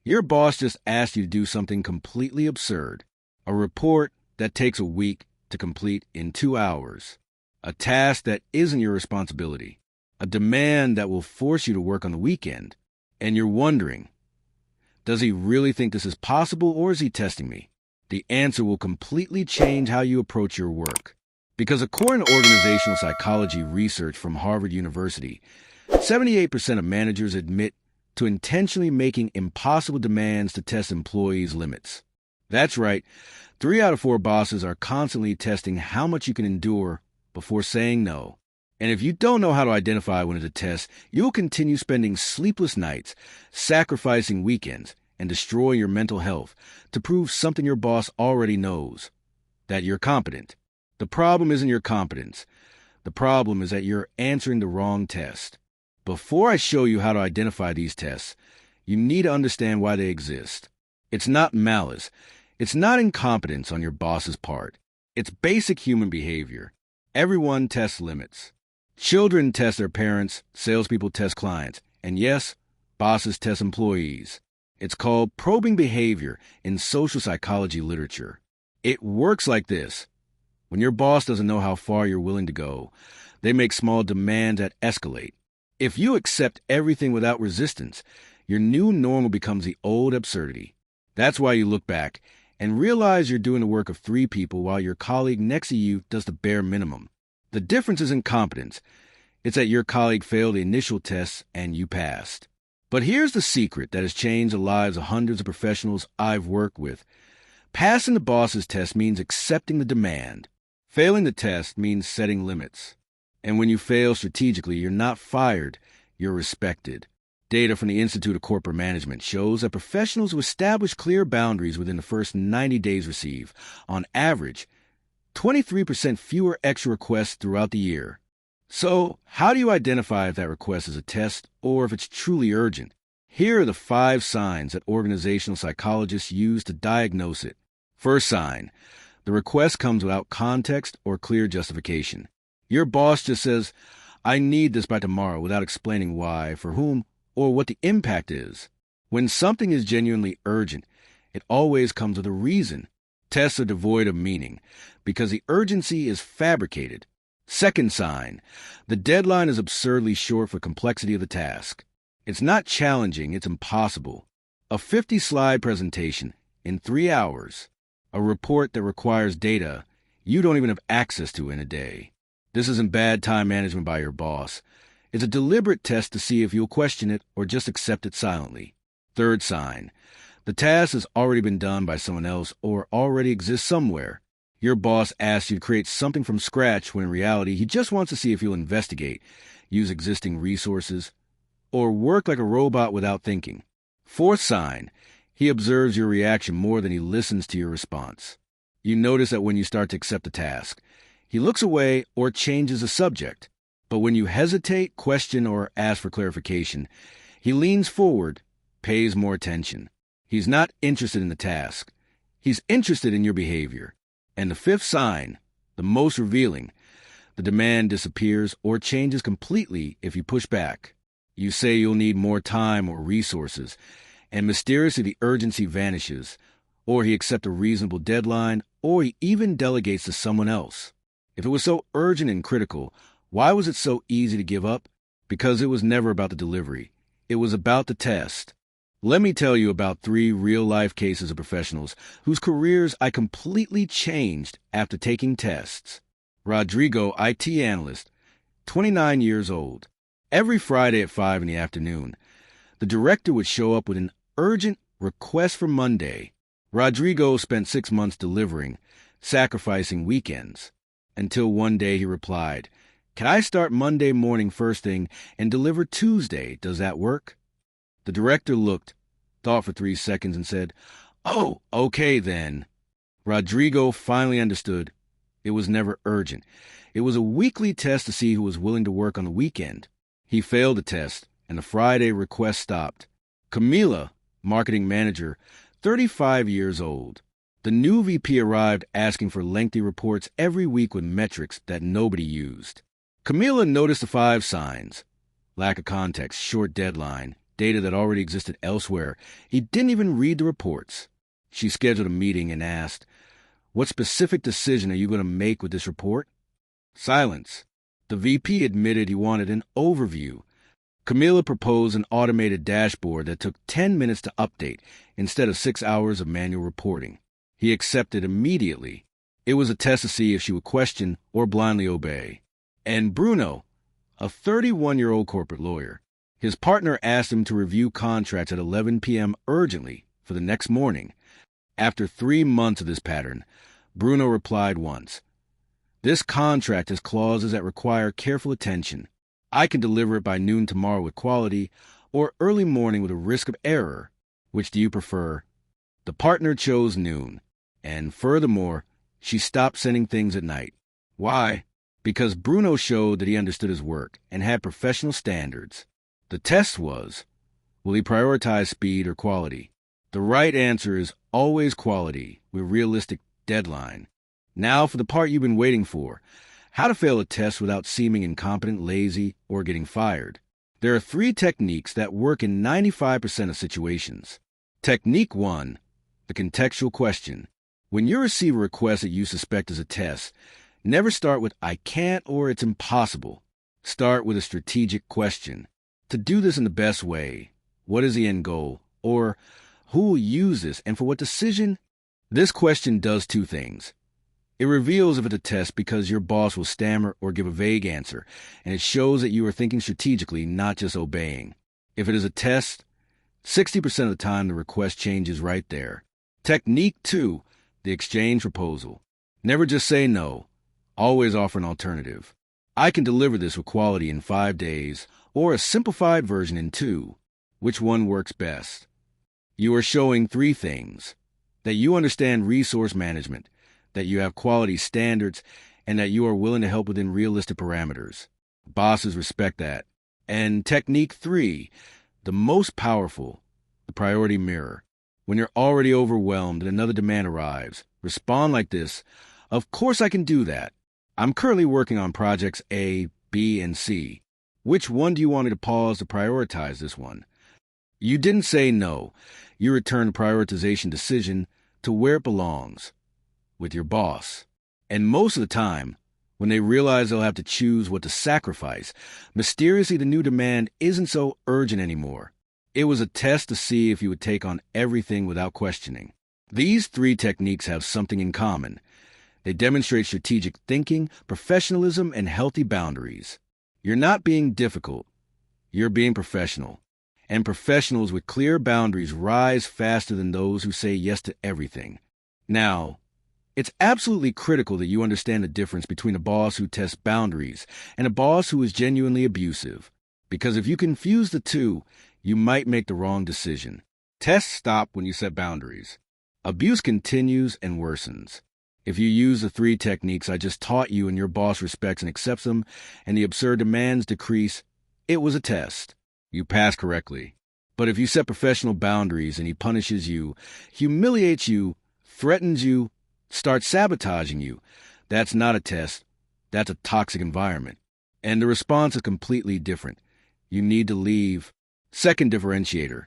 Your boss just asked you to do something completely absurd. A report that takes a week to complete in 2 hours. A task that isn't your responsibility. A demand that will force you to work on the weekend. And you're wondering, does he really think this is possible, or is he testing me? The answer will completely change how you approach your work. Because according to organizational psychology research from Harvard University, 78% of managers admit to intentionally making impossible demands to test employees' limits. That's right, 3 out of 4 bosses are constantly testing how much you can endure before saying no. And if you don't know how to identify when it's a test, you'll continue spending sleepless nights, sacrificing weekends, and destroying your mental health to prove something your boss already knows, that you're competent. The problem isn't your competence. The problem is that you're answering the wrong test. Before I show you how to identify these tests, you need to understand why they exist. It's not malice. It's not incompetence on your boss's part. It's basic human behavior. Everyone tests limits. Children test their parents, salespeople test clients, and yes, bosses test employees. It's called probing behavior in social psychology literature. It works like this. When your boss doesn't know how far you're willing to go, they make small demands that escalate. If you accept everything without resistance, your new normal becomes the old absurdity. That's why you look back and realize you're doing the work of 3 people while your colleague next to you does the bare minimum. The difference isn't competence. It's that your colleague failed the initial tests and you passed. But here's the secret that has changed the lives of hundreds of professionals I've worked with. Passing the boss's test means accepting the demand. Failing the test means setting limits. And when you fail strategically, you're not fired, you're respected. Data from the Institute of Corporate Management shows that professionals who establish clear boundaries within the first 90 days receive, on average, 23% fewer extra requests throughout the year. So, how do you identify if that request is a test or if it's truly urgent? Here are the 5 signs that organizational psychologists use to diagnose it. First sign, the request comes without context or clear justification. Your boss just says, "I need this by tomorrow," without explaining why, for whom, or what the impact is. When something is genuinely urgent, it always comes with a reason. Tests are devoid of meaning because the urgency is fabricated. Second sign, the deadline is absurdly short for complexity of the task. It's not challenging, it's impossible. A 50-slide presentation in 3 hours. A report that requires data you don't even have access to in a day. This isn't bad time management by your boss. It's a deliberate test to see if you'll question it or just accept it silently. Third sign, the task has already been done by someone else or already exists somewhere. Your boss asks you to create something from scratch when in reality he just wants to see if you'll investigate, use existing resources, or work like a robot without thinking. Fourth sign, he observes your reaction more than he listens to your response. You notice that when you start to accept the task, he looks away or changes the subject. But when you hesitate, question, or ask for clarification, he leans forward, pays more attention. He's not interested in the task. He's interested in your behavior. And the fifth sign, the most revealing, the demand disappears or changes completely if you push back. You say you'll need more time or resources, and mysteriously the urgency vanishes, or he accepts a reasonable deadline, or he even delegates to someone else. If it was so urgent and critical, why was it so easy to give up? Because it was never about the delivery. It was about the test. Let me tell you about 3 real-life cases of professionals whose careers I completely changed after taking tests. Rodrigo, IT analyst, 29 years old. Every Friday at 5 in the afternoon, the director would show up with an urgent request for Monday. Rodrigo spent 6 months delivering, sacrificing weekends, until one day he replied, "Can I start Monday morning first thing and deliver Tuesday? Does that work?" The director looked, thought for 3 seconds, and said, "Oh, okay then." Rodrigo finally understood. It was never urgent. It was a weekly test to see who was willing to work on the weekend. He failed the test, and the Friday request stopped. Camila, marketing manager, 35 years old. The new VP arrived asking for lengthy reports every week with metrics that nobody used. Camila noticed the 5 signs: lack of context, short deadline, data that already existed elsewhere. He didn't even read the reports. She scheduled a meeting and asked, "What specific decision are you going to make with this report?" Silence. The VP admitted he wanted an overview. Camila proposed an automated dashboard that took 10 minutes to update instead of 6 hours of manual reporting. He accepted immediately. It was a test to see if she would question or blindly obey. And Bruno, a 31-year-old corporate lawyer, his partner asked him to review contracts at 11 p.m. urgently for the next morning. After 3 months of this pattern, Bruno replied once, "This contract has clauses that require careful attention. I can deliver it by noon tomorrow with quality, or early morning with a risk of error. Which do you prefer?" The partner chose noon, and furthermore, she stopped sending things at night. Why? Because Bruno showed that he understood his work and had professional standards. The test was, will he prioritize speed or quality? The right answer is always quality with realistic deadline. Now for the part you've been waiting for. How to fail a test without seeming incompetent, lazy, or getting fired. There are 3 techniques that work in 95% of situations. Technique 1, the contextual question. When you receive a request that you suspect is a test, never start with "I can't" or "it's impossible." Start with a strategic question. To do this in the best way, what is the end goal? Or who will use this and for what decision? This question does 2 things. It reveals if it's a test because your boss will stammer or give a vague answer, and it shows that you are thinking strategically, not just obeying. If it is a test, 60% of the time the request changes right there. Technique 2, the exchange proposal. Never just say no. Always offer an alternative. I can deliver this with quality in 5 days, or a simplified version in 2. Which one works best? You are showing 3 things. That you understand resource management, that you have quality standards, and that you are willing to help within realistic parameters. Bosses respect that. And technique 3, the most powerful, the priority mirror. When you're already overwhelmed and another demand arrives, respond like this: "Of course I can do that. I'm currently working on projects A, B, and C. Which one do you want me to pause to prioritize this one?" You didn't say no. You returned the prioritization decision to where it belongs, with your boss. And most of the time, when they realize they'll have to choose what to sacrifice, mysteriously the new demand isn't so urgent anymore. It was a test to see if you would take on everything without questioning. These 3 techniques have something in common. They demonstrate strategic thinking, professionalism, and healthy boundaries. You're not being difficult. You're being professional. And professionals with clear boundaries rise faster than those who say yes to everything. Now, it's absolutely critical that you understand the difference between a boss who tests boundaries and a boss who is genuinely abusive. Because if you confuse the 2, you might make the wrong decision. Tests stop when you set boundaries. Abuse continues and worsens. If you use the 3 techniques I just taught you and your boss respects and accepts them, and the absurd demands decrease, it was a test. You passed correctly. But if you set professional boundaries and he punishes you, humiliates you, threatens you, starts sabotaging you, that's not a test. That's a toxic environment. And the response is completely different. You need to leave. Second differentiator.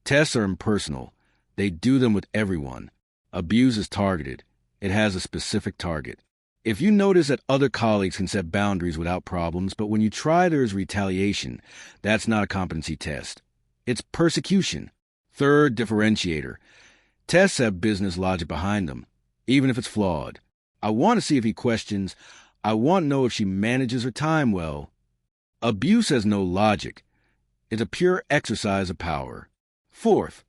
Tests are impersonal. They do them with everyone. Abuse is targeted. It has a specific target. If you notice that other colleagues can set boundaries without problems, but when you try there is retaliation, that's not a competency test. It's persecution. Third differentiator. Tests have business logic behind them, even if it's flawed. I want to see if he questions. I want to know if she manages her time well. Abuse has no logic. It's a pure exercise of power. Fourth,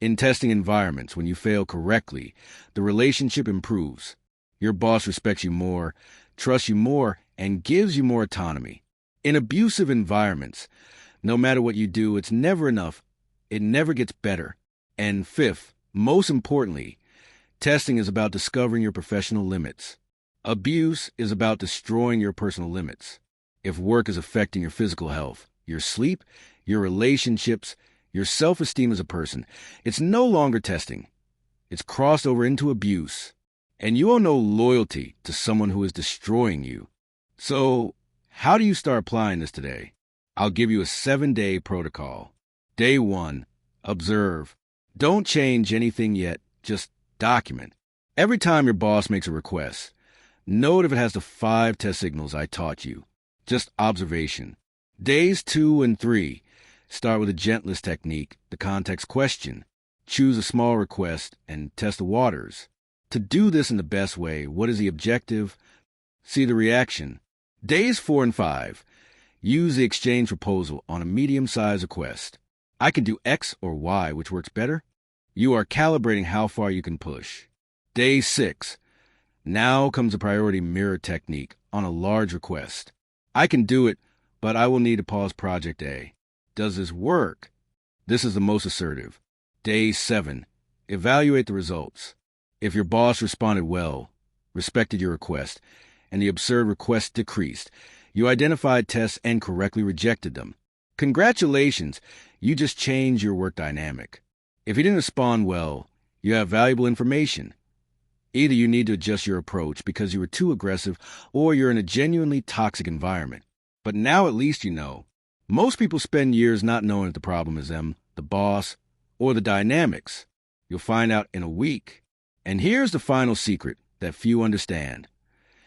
in testing environments, when you fail correctly, the relationship improves. Your boss respects you more, trusts you more, and gives you more autonomy. In abusive environments, no matter what you do, it's never enough. It never gets better. And fifth, most importantly, testing is about discovering your professional limits. Abuse is about destroying your personal limits. If work is affecting your physical health, your sleep, your relationships, your self-esteem as a person, it's no longer testing. It's crossed over into abuse. And you owe no loyalty to someone who is destroying you. So, how do you start applying this today? I'll give you a 7-day protocol. Day 1. Observe. Don't change anything yet, just document. Every time your boss makes a request, note if it has the 5 test signals I taught you. Just observation. Days 2 and 3. Start with the gentlest technique, the context question. Choose a small request and test the waters. To do this in the best way, what is the objective? See the reaction. Days 4 and 5. Use the exchange proposal on a medium-sized request. I can do X or Y, which works better? You are calibrating how far you can push. Day 6. Now comes the priority mirror technique on a large request. I can do it, but I will need to pause Project A. Does this work? This is the most assertive. Day 7. Evaluate the results. If your boss responded well, respected your request, and the absurd request decreased, you identified tests and correctly rejected them. Congratulations, you just changed your work dynamic. If you didn't respond well, you have valuable information. Either you need to adjust your approach because you were too aggressive, or you're in a genuinely toxic environment. But now at least you know. Most people spend years not knowing if the problem is them, the boss, or the dynamics. You'll find out in a week. And here's the final secret that few understand.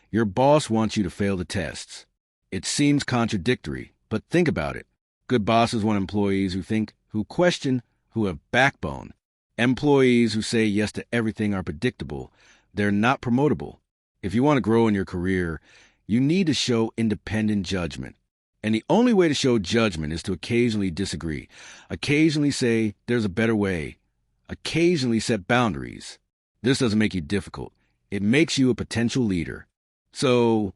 Your boss wants you to fail the tests. It seems contradictory, but think about it. Good bosses want employees who think, who question, who have backbone. Employees who say yes to everything are predictable. They're not promotable. If you want to grow in your career, you need to show independent judgment. And the only way to show judgment is to occasionally disagree, occasionally say there's a better way, occasionally set boundaries. This doesn't make you difficult. It makes you a potential leader. So,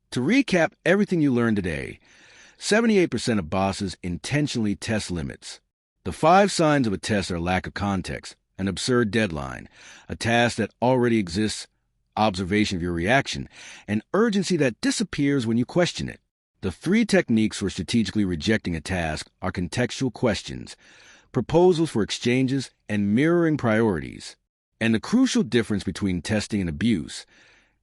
to recap everything you learned today, 78% of bosses intentionally test limits. The 5 signs of a test are lack of context, an absurd deadline, a task that already exists, observation of your reaction, and urgency that disappears when you question it. The 3 techniques for strategically rejecting a task are contextual questions, proposals for exchanges, and mirroring priorities. And the crucial difference between testing and abuse.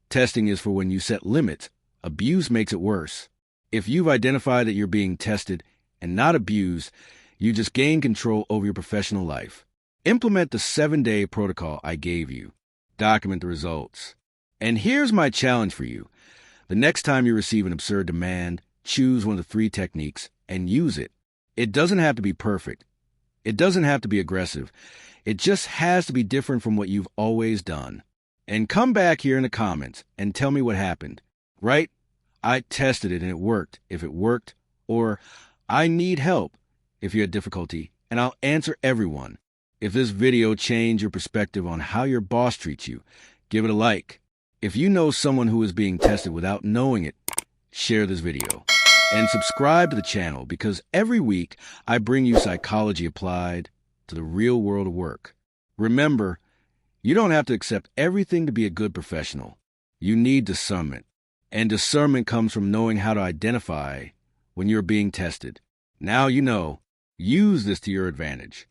Testing is for when you set limits. Abuse makes it worse. If you've identified that you're being tested and not abused, you just gain control over your professional life. Implement the 7-day protocol I gave you. Document the results. And here's my challenge for you. The next time you receive an absurd demand, choose one of the 3 techniques and use it. It doesn't have to be perfect. It doesn't have to be aggressive. It just has to be different from what you've always done. And come back here in the comments and tell me what happened. Right? I tested it and it worked, if it worked, or I need help if you had difficulty, and I'll answer everyone. If this video changed your perspective on how your boss treats you, give it a like. If you know someone who is being tested without knowing it, share this video. And subscribe to the channel because every week I bring you psychology applied to the real world of work. Remember, you don't have to accept everything to be a good professional. You need discernment. And discernment comes from knowing how to identify when you're being tested. Now you know. Use this to your advantage.